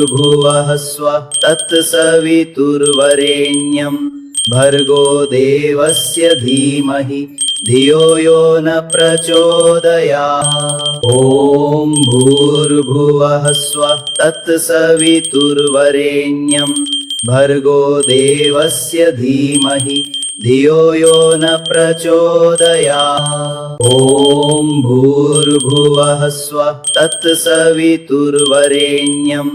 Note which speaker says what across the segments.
Speaker 1: भूर्भुवः स्वः तत्सवितुर्वरेण्यं भर्गो देवस्य धीमहि धियो यो न प्रचोदयात्। ॐ भूर्भुवः स्वः तत्सवितुर्वरेण्यं भर्गो देवस्य धीमहि धियो यो न प्रचोदयात्। ॐ भूर्भुवः स्वः तत्सवितुर्वरेण्यं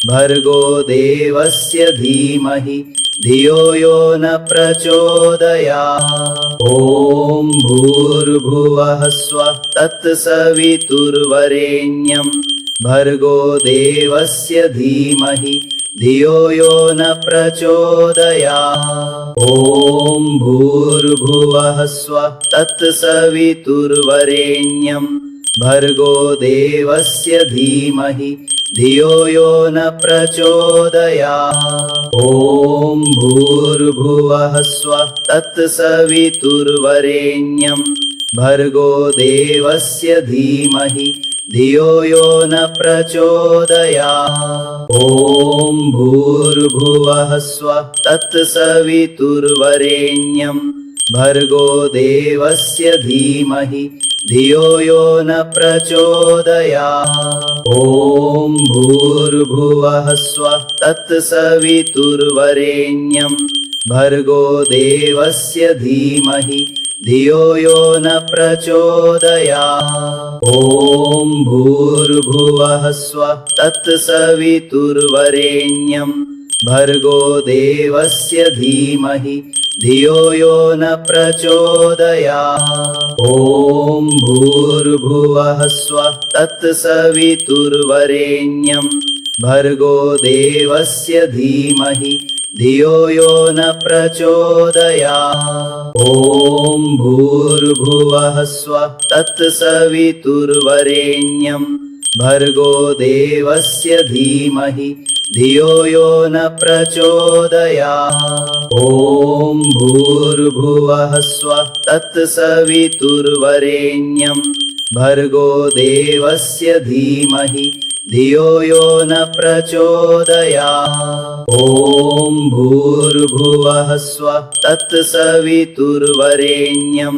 Speaker 1: भर्गो देवस्य धीमहि धियो यो न प्रचोदयात्। ॐ भूर्भुवः स्वः तत्सवितुर्वरेण्यं भर्गो देवस्य धीमहि धियो यो न प्रचोदयात्। ॐ भूर्भुवः स्वः तत्सवितुर्वरेण्यं भर्गो देवस्य धीमहि धियो यो न प्रचोदयात्। ॐ भूर्भुवः स्वः तत्सवितुर्वरेण्यं भर्गो देवस्य धीमहि धियो यो न प्रचोदयात्। ॐ भूर्भुवः स्वः तत्सवितुर्वरेण्यं भर्गो देवस्य धीमहि धियो यो न प्रचोदयात्। ॐ भूर्भुवः स्वः तत्सवितुर्वरेण्यं भर्गो देवस्य धीमहि धियो यो न प्रचोदयात्। ॐ भूर्भुवः स्वः तत्सवितुर्वरेण्यं भर्गो देवस्य धीमहि धियो यो न प्रचोदयात्। ॐ भूर्भुवः स्वः तत्सवितुर्वरेण्यं भर्गो देवस्य धीमहि धियो यो न प्रचोदयात्। ॐ भूर्भुवः स्वः तत्सवितुर्वरेण्यं भर्गो देवस्य धीमहि धियो यो न प्रचोदयात्। ॐ भूर्भुवः स्वः तत्सवितुर्वरेण्यं भर्गो देवस्य धीमहि धियो यो न प्रचोदयात्। ॐ भूर्भुवः स्वः तत्सवितुर्वरेण्यं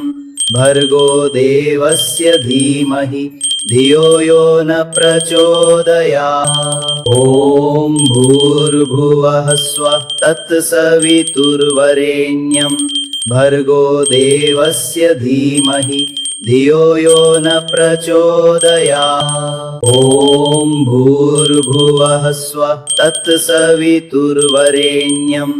Speaker 1: भर्गो देवस्य धीमहि धियो यो न प्रचोदयात्। ॐ भूर्भुवः स्वः तत्सवितुर्वरेण्यं भर्गो देवस्य धीमहि धियो यो न प्रचोदयात्। ॐ भूर्भुवः स्वः तत्सवितुर्वरेण्यं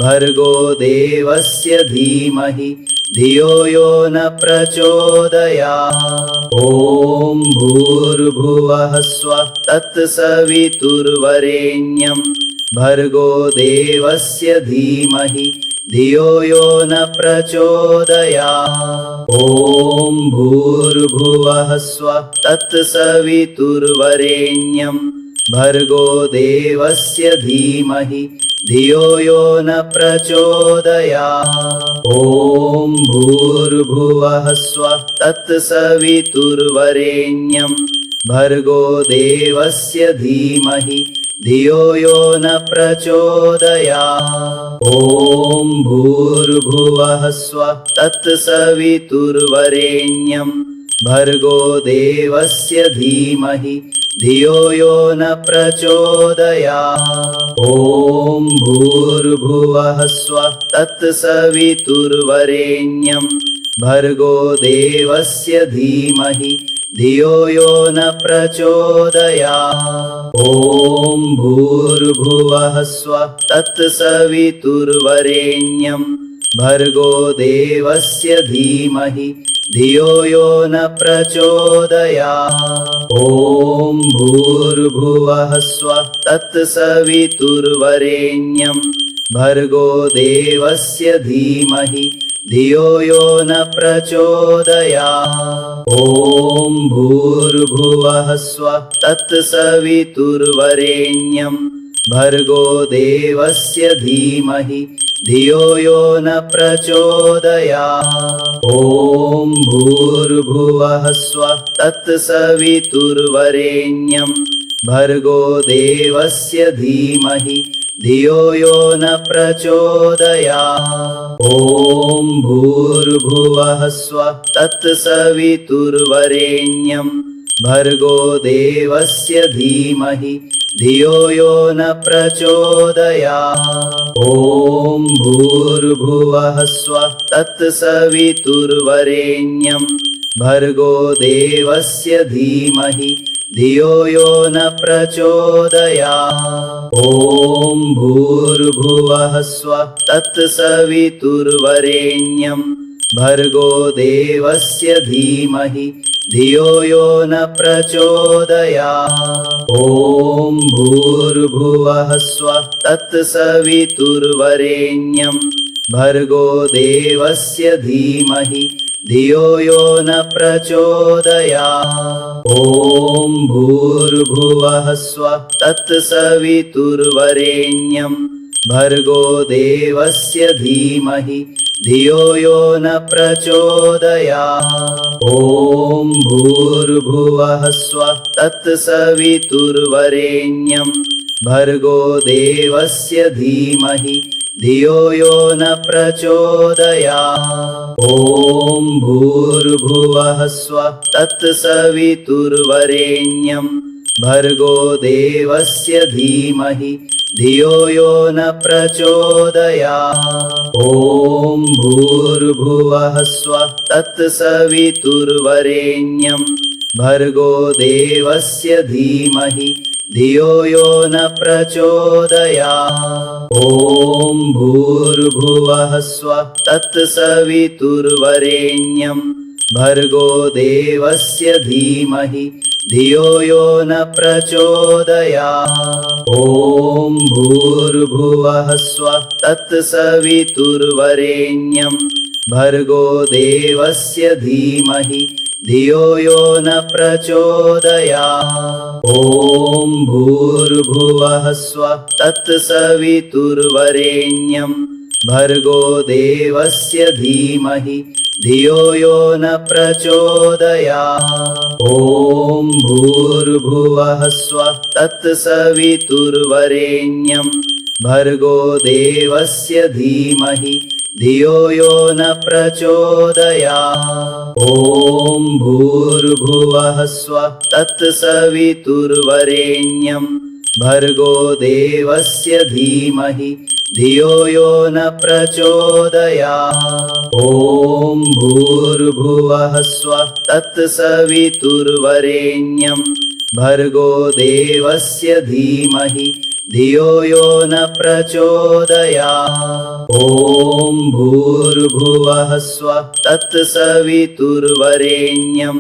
Speaker 1: भर्गो देवस्य धीमहि धियो यो न प्रचोदयात्। ॐ भूर्भुवः स्वः तत्सवितुर्वरेण्यं भर्गो देवस्य धीमहि धियो यो न प्रचोदयात्। ॐ भूर्भुवः स्वः तत्सवितुर्वरेण्यं भर्गो देवस्य धीमहि धियो यो न प्रचोदयात्। ॐ भूर्भुवः स्वः तत्सवितुर्वरेण्यं भर्गो देवस्य धीमहि धियो यो न प्रचोदयात्। ॐ भूर्भुवः स्वः तत्सवितुर्वरेण्यं भर्गो देवस्य धीमहि धियो यो न प्रचोदयात्। ॐ भूर्भुवः स्वः तत्सवितुर्वरेण्यं भर्गो देवस्य धीमहि धियो यो न प्रचोदयात्। ॐ भूर्भुवः स्वः तत्सवितुर्वरेण्यं भर्गो देवस्य धीमहि धियो यो न प्रचोदयात्। ॐ भूर्भुवः स्वः तत्सवितुर्वरेण्यं भर्गो देवस्य धीमहि धियो यो न प्रचोदयात्। ॐ भूर्भुवः स्वः तत्सवितुर्वरेण्यं भर्गो देवस्य धीमहि धियो यो न प्रचोदयात्। ॐ भूर्भुवः स्वः तत्सवितुर्वरेण्यं भर्गो देवस्य धीमहि धियो यो न प्रचोदयात्। ॐ भूर्भुवः स्वः तत्सवितुर्वरेण्यं भर्गो देवस्य धीमहि धियो यो न प्रचोदयात्। ॐ भूर्भुवः स्वः तत्सवितुर्वरेण्यं भर्गो देवस्य धीमहि धियो यो न प्रचोदयात्। ॐ भूर्भुवः स्वः तत्सवितुर्वरेण्यं भर्गो देवस्य धीमहि धियो यो न प्रचोदयात्। ॐ भूर्भुवः स्वः तत्सवितुर्वरेण्यं भर्गो देवस्य धीमहि धियो यो न प्रचोदयात्। ॐ भूर्भुवः स्वः तत्सवितुर्वरेण्यं भर्गो देवस्य धीमहि धियो यो न प्रचोदयात्। ॐ भूर्भुवः स्वः तत्सवितुर्वरेण्यं भर्गो देवस्य धीमहि धियो यो न प्रचोदयात्। ॐ भूर्भुवः स्वः तत्सवितुर्वरेण्यं भर्गो देवस्य धीमहि धियो यो न प्रचोदयात्। ॐ भूर्भुवः स्वः तत्सवितुर्वरेण्यं भर्गो देवस्य धीमहि धियो यो न प्रचोदयात्। ॐ भूर्भुवः स्वः तत्सवितुर्वरेण्यं भर्गो देवस्य धीमहि धियो यो न प्रचोदयात्। ॐ भूर्भुवः स्वः तत्सवितुर्वरेण्यं भर्गो देवस्य धीमहि धियो यो न प्रचोदयात्। ॐ भूर्भुवः स्वः तत्सवितुर्वरेण्यं भर्गो देवस्य धीमहि धियो यो न प्रचोदयात्। ॐ भूर्भुवः स्वः तत्सवितुर्वरेण्यं भर्गो देवस्य धीमहि धियो यो न प्रचोदयात्। ॐ भूर्भुवः स्वः तत्सवितुर्वरेण्यं भर्गो देवस्य धीमहि धियो यो न प्रचोदयात्। ॐ भूर्भुवः स्वः तत्सवितुर्वरेण्यं भर्गो देवस्य धीमहि धियो यो न प्रचोदयात्। ॐ भूर्भुवः स्वः तत्सवितुर्वरेण्यं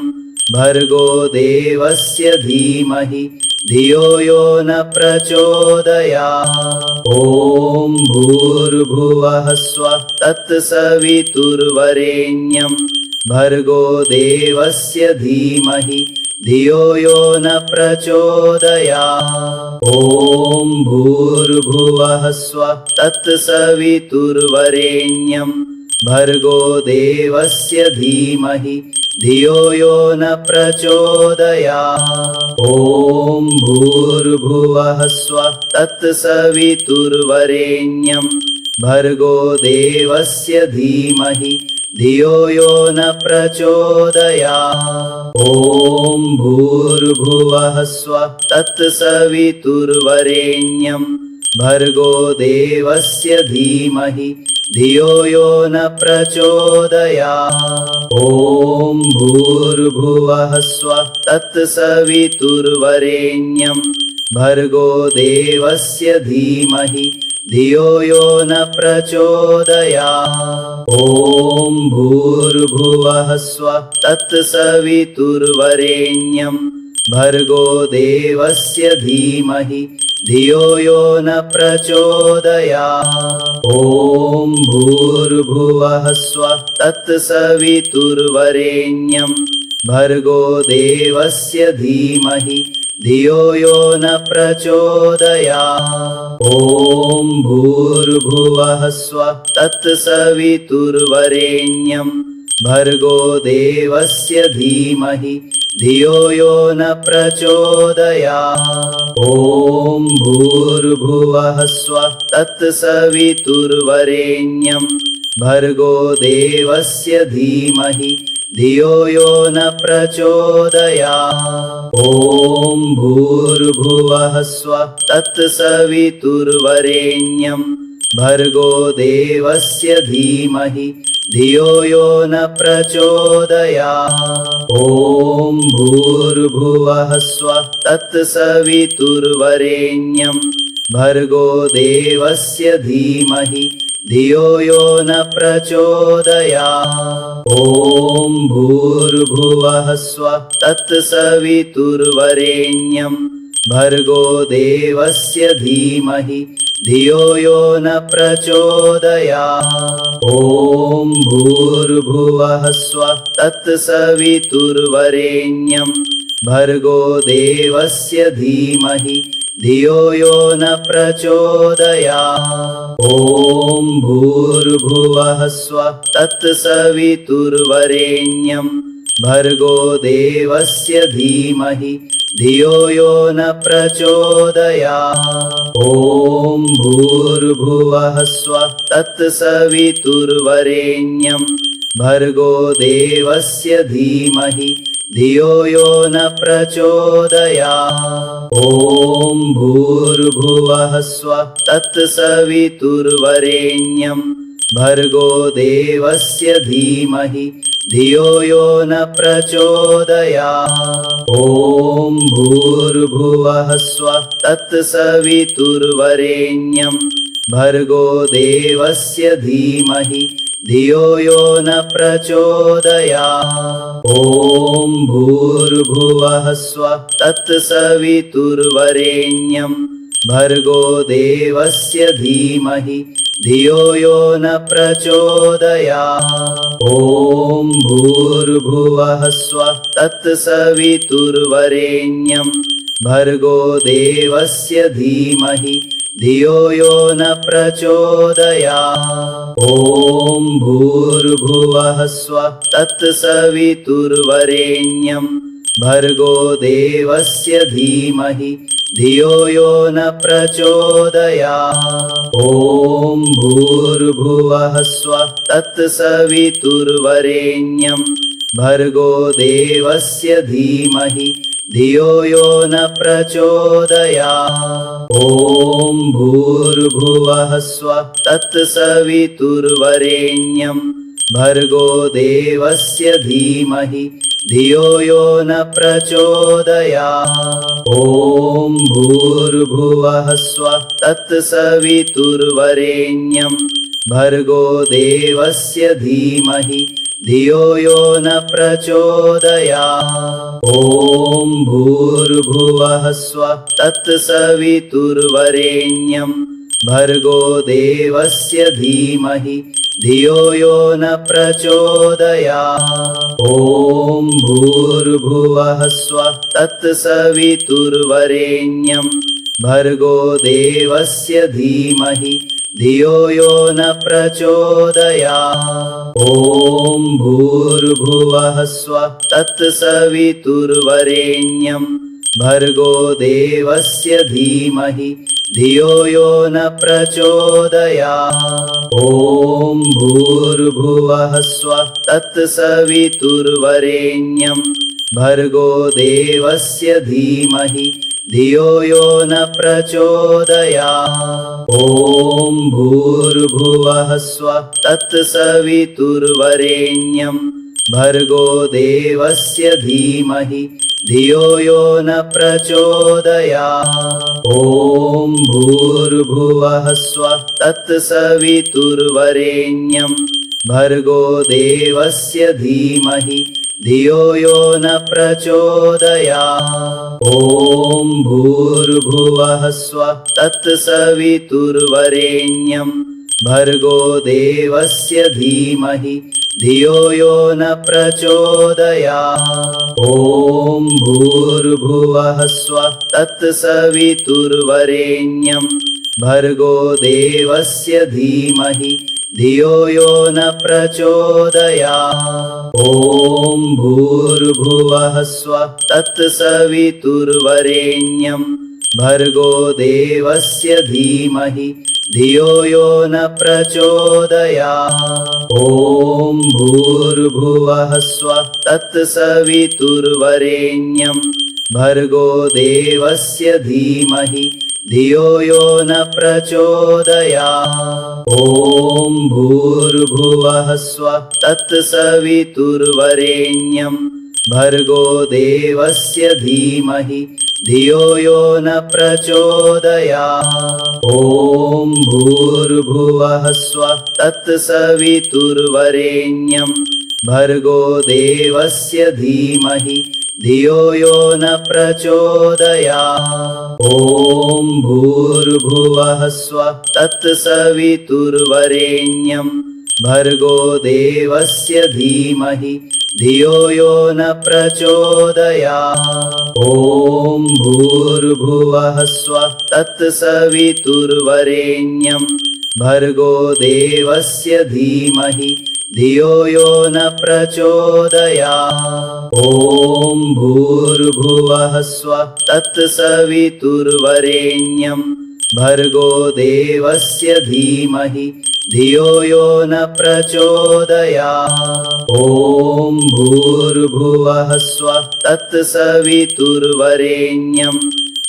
Speaker 1: भर्गो देवस्य धीमहि धियो यो न प्रचोदयात्। ॐ भूर्भुवः स्वः तत्सवितुर्वरेण्यं भर्गो देवस्य धीमहि धियो यो न प्रचोदयात्। ॐ भूर्भुवः स्वः तत्सवितुर्वरेण्यं भर्गो देवस्य धीमहि धियो यो न प्रचोदयात्। ॐ भूर्भुवः स्वः तत्सवितुर्वरेण्यं भर्गो देवस्य धीमहि धियो यो न प्रचोदयात्। ॐ भूर्भुवः स्वः तत्सवितुर्वरेण्यं भर्गो देवस्य धीमहि धियो यो न प्रचोदयात्। ॐ भूर्भुवः स्वः तत्सवितुर्वरेण्यं भर्गो देवस्य धीमहि धियो यो न प्रचोदयात्। ॐ भूर्भुवः स्वः तत्सवितुर्वरेण्यं भर्गो देवस्य धीमहि धियो यो न प्रचोदयात्। ॐ भूर्भुवः स्वः तत्सवितुर्वरेण्यं भर्गो देवस्य धीमहि धियो यो न प्रचोदयात्। ॐ भूर्भुवः स्वः तत्सवितुर्वरेण्यं भर्गो देवस्य धीमहि धियो यो न प्रचोदयात्। ॐ भूर्भुवः स्वः तत्सवितुर्वरेण्यं भर्गो देवस्य धीमहि धियो यो न प्रचोदयात्। ॐ भूर्भुवः स्वः तत्सवितुर्वरेण्यं भर्गो देवस्य धीमहि धियो यो न प्रचोदयात्। ॐ भूर्भुवः स्वः तत्सवितुर्वरेण्यं भर्गो देवस्य धीमहि धियो यो न प्रचोदयात्। ॐ भूर्भुवः स्वः तत्सवितुर्वरेण्यं भर्गो देवस्य धीमहि धियो यो न प्रचोदयात्। ॐ भूर्भुवः स्वः तत्सवितुर्वरेण्यं भर्गो देवस्य धीमहि धियो यो न प्रचोदयात्। ॐ भूर्भुवः स्वः तत्सवितुर्वरेण्यं भर्गो देवस्य धीमहि धियो यो न प्रचोदयात्। ॐ भूर्भुवः स्वः तत्सवितुर्वरेण्यं भर्गो देवस्य धीमहि धियो यो न प्रचोदयात्। ॐ भूर्भुवः स्वः तत्सवितुर्वरेण्यं भर्गो देवस्य धीमहि धियो यो न प्रचोदयात्। ॐ भूर्भुवः स्वः तत्सवितुर्वरेण्यं भर्गो देवस्य धीमहि धियो यो न प्रचोदयात्। ॐ भूर्भुवः स्वः तत्सवितुर्वरेण्यं भर्गो देवस्य धीमहि धियो यो न प्रचोदयात्। ॐ भूर्भुवः स्वः तत्सवितुर्वरेण्यं भर्गो देवस्य धीमहि धियो यो न प्रचोदयात्। ॐ भूर्भुवः स्वः तत्सवितुर्वरेण्यं भर्गो देवस्य धीमहि धियो यो न प्रचोदयात्। ॐ भूर्भुवः स्वः तत्सवितुर्वरेण्यं भर्गो देवस्य धीमहि धियो यो न प्रचोदयात्। ॐ भूर्भुवः स्वः तत्सवितुर्वरेण्यं भर्गो देवस्य धीमहि धियो यो न प्रचोदयात्। ॐ भूर्भुवः स्वः तत्सवितुर्वरेण्यं भर्गो देवस्य धीमहि धियो यो न प्रचोदयात्। ॐ भूर्भुवः स्वः तत्सवितुर्वरेण्यं भर्गो देवस्य धीमहि धियो यो न प्रचोदयात्। ॐ भूर्भुवः स्वः तत्सवितुर्वरेण्यं भर्गो देवस्य धीमहि धियो यो न प्रचोदयात्। ॐ भूर्भुवः स्वः तत्सवितुर्वरेण्यं भर्गो देवस्य धीमहि धियो यो न प्रचोदयात्। ॐ भूर्भुवः स्वः तत्सवितुर्वरेण्यं भर्गो देवस्य धीमहि धियो यो न प्रचोदयात्। ॐ भूर्भुवः स्वः तत्सवितुर्वरेण्यं भर्गो देवस्य धीमहि धियो यो न प्रचोदयात्। ॐ भूर्भुवः स्वः तत्सवितुर्वरेण्यं भर्गो देवस्य धीमहि धियो यो न प्रचोदयात्। ॐ भूर्भुवः स्वः तत्सवितुर्वरेण्यं भर्गो देवस्य धीमहि धियो यो न प्रचोदयात्। ॐ भूर्भुवः स्वः तत्सवितुर्वरेण्यं भर्गो देवस्य धीमहि धियो यो न प्रचोदयात्। ॐ भूर्भुवः स्वः तत्सवितुर्वरेण्यं भर्गो देवस्य धीमहि धियो यो न प्रचोदयात्। ॐ भूर्भुवः स्वः तत्सवितुर्वरेण्यं भर्गो देवस्य धीमहि धियो यो न प्रचोदयात्। ॐ भूर्भुवः स्वः तत्सवितुर्वरेण्यं भर्गो देवस्य धीमहि धियो यो न प्रचोदयात्। ॐ भूर्भुवः स्वः तत्सवितुर्वरेण्यं भर्गो देवस्य धीमहि धियो यो न प्रचोदयात्। ॐ भूर्भुवः स्वः तत्सवितुर्वरेण्यं भर्गो देवस्य धीमहि धियो यो न प्रचोदयात्। ॐ भूर्भुवः स्वः तत्सवितुर्वरेण्यं भर्गो देवस्य धीमहि धियो यो न प्रचोदयात्। ॐ भूर्भुवः स्वः तत्सवितुर्वरेण्यं भर्गो देवस्य धीमहि धियो यो न प्रचोदयात्। ॐ भूर्भुवः स्वः तत्सवितुर्वरेण्यं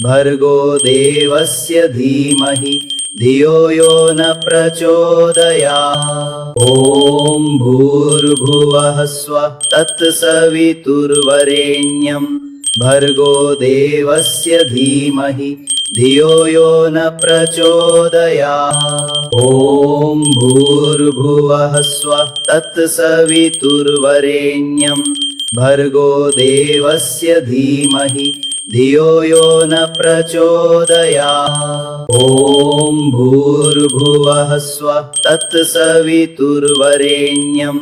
Speaker 1: भर्गो देवस्य धीमहि धियो यो न प्रचोदयात्। ॐ भूर्भुवः स्वः तत्सवितुर्वरेण्यं भर्गो देवस्य धीमहि धियो यो न प्रचोदयात्। ॐ भूर्भुवः स्वः तत्सवितुर्वरेण्यं भर्गो देवस्य धीमहि धियो यो न प्रचोदयात्। ॐ भूर्भुवः स्वः तत्सवितुर्वरेण्यं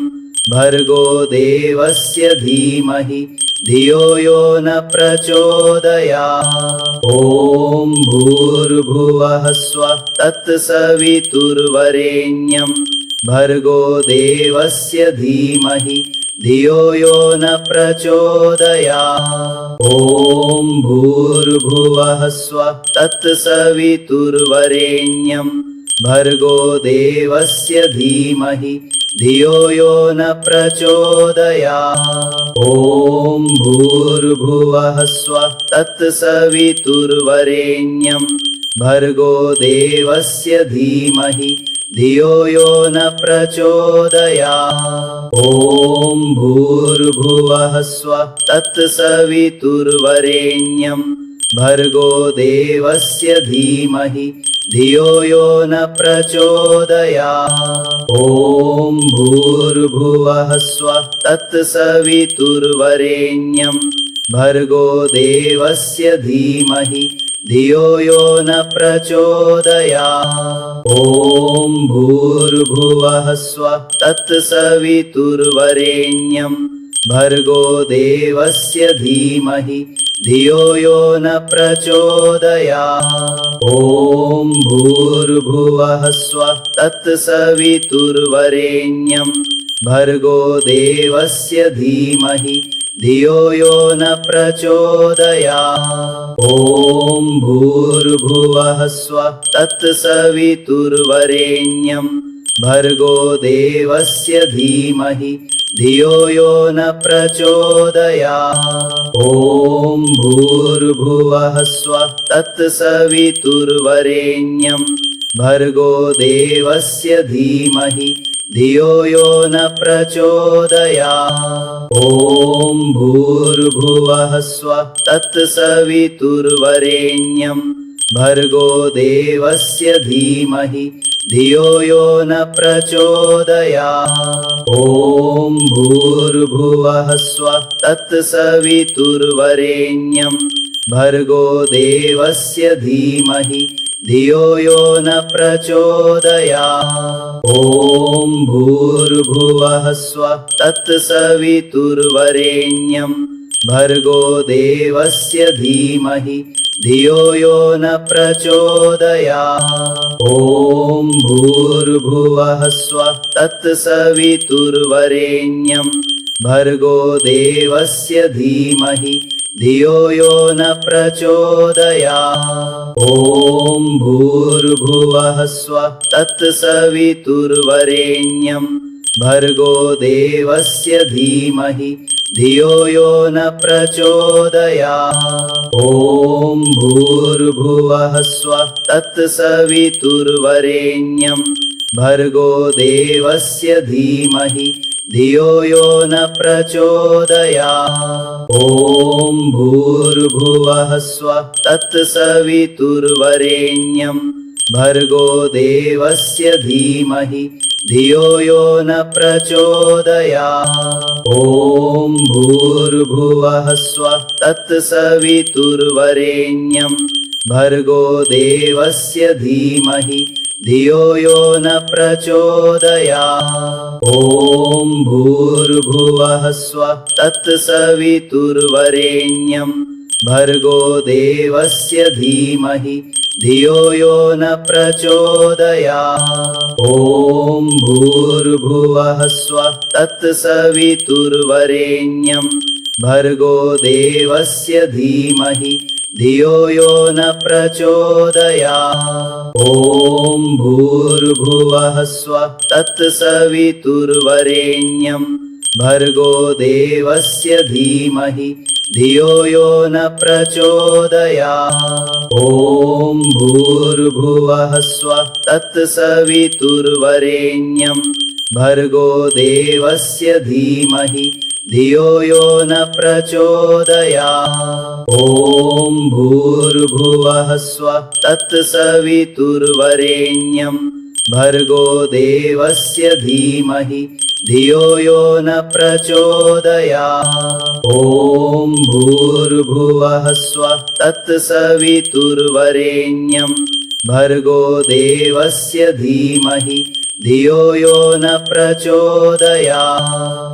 Speaker 1: भर्गो देवस्य धीमहि धियो यो न प्रचोदयात्। ॐ भूर्भुवः स्वः तत्सवितुर्वरेण्यं भर्गो देवस्य धीमहि धियो यो न प्रचोदयात्। ॐ भूर्भुवः स्वः तत्सवितुर्वरेण्यं भर्गो देवस्य धीमहि धियो यो न प्रचोदयात्। ॐ भूर्भुवः स्वः तत्सवितुर्वरेण्यं भर्गो देवस्य धीमहि धियो यो न प्रचोदयात्। ॐ भूर्भुवः स्वः तत्सवितुर्वरेण्यं भर्गो देवस्य धीमहि धियो यो न प्रचोदयात्। ॐ भूर्भुवः स्वः तत्सवितुर्वरेण्यं भर्गो देवस्य धीमहि धियो यो न प्रचोदयात्। ॐ भूर्भुवः स्वः तत्सवितुर्वरेण्यं भर्गो देवस्य धीमहि धियो यो न प्रचोदयात्। ॐ भूर्भुवः स्वः तत्सवितुर्वरेण्यं भर्गो देवस्य धीमहि धियो यो न प्रचोदयात्। ॐ भूर्भुवः स्वः तत्सवितुर्वरेण्यं भर्गो देवस्य धीमहि धियो यो न प्रचोदयात्। ॐ भूर्भुवः स्वः तत्सवितुर्वरेण्यं भर्गो देवस्य धीमहि धियो यो न प्रचोदयात्। ॐ भूर्भुवः स्वः तत्सवितुर्वरेण्यं भर्गो देवस्य धीमहि धियो यो न प्रचोदयात्। ॐ भूर्भुवः स्वः तत्सवितुर्वरेण्यं भर्गो देवस्य धीमहि धियो यो न प्रचोदयात्। ॐ भूर्भुवः स्वः तत्सवितुर्वरेण्यं भर्गो देवस्य धीमहि धियो यो न प्रचोदयात्। ॐ भूर्भुवः स्वः तत्सवितुर्वरेण्यं भर्गो देवस्य धीमहि धियो यो न प्रचोदयात्। ॐ भूर्भुवः स्वः तत्सवितुर्वरेण्यं भर्गो देवस्य धीमहि धियो यो न प्रचोदयात्। ॐ भूर्भुवः स्वः तत्सवितुर्वरेण्यं भर्गो देवस्य धीमहि धियो यो न प्रचोदयात्। ॐ भूर्भुवः स्वः तत्सवितुर्वरेण्यं भर्गो देवस्य धीमहि धियो यो न प्रचोदयात्। ॐ भूर्भुवः स्वः तत्सवितुर्वरेण्यं भर्गो देवस्य धीमहि धियो यो न प्रचोदयात्। ॐ भूर्भुवः स्वः तत्सवितुर्वरेण्यं भर्गो देवस्य धीमहि धियो यो न प्रचोदयात्। ॐ भूर्भुवः स्वः तत्सवितुर्वरेण्यं भर्गो देवस्य धीमहि धियो यो न प्रचोदयात्। ॐ भूर्भुवः स्वः तत्सवितुर्वरेण्यं भर्गो देवस्य धीमहि धियो यो न प्रचोदयात्। ॐ भूर्भुवः स्वः तत्सवितुर्वरेण्यं भर्गो देवस्य धीमहि धियो यो न प्रचोदयात्। ॐ भूर्भुवः स्वः तत्सवितुर्वरेण्यं भर्गो देवस्य धीमहि धियो यो न प्रचोदयात्। ॐ भूर्भुवः स्वः तत्सवितुर्वरेण्यं भर्गो देवस्य धीमहि धियो यो न प्रचोदयात्।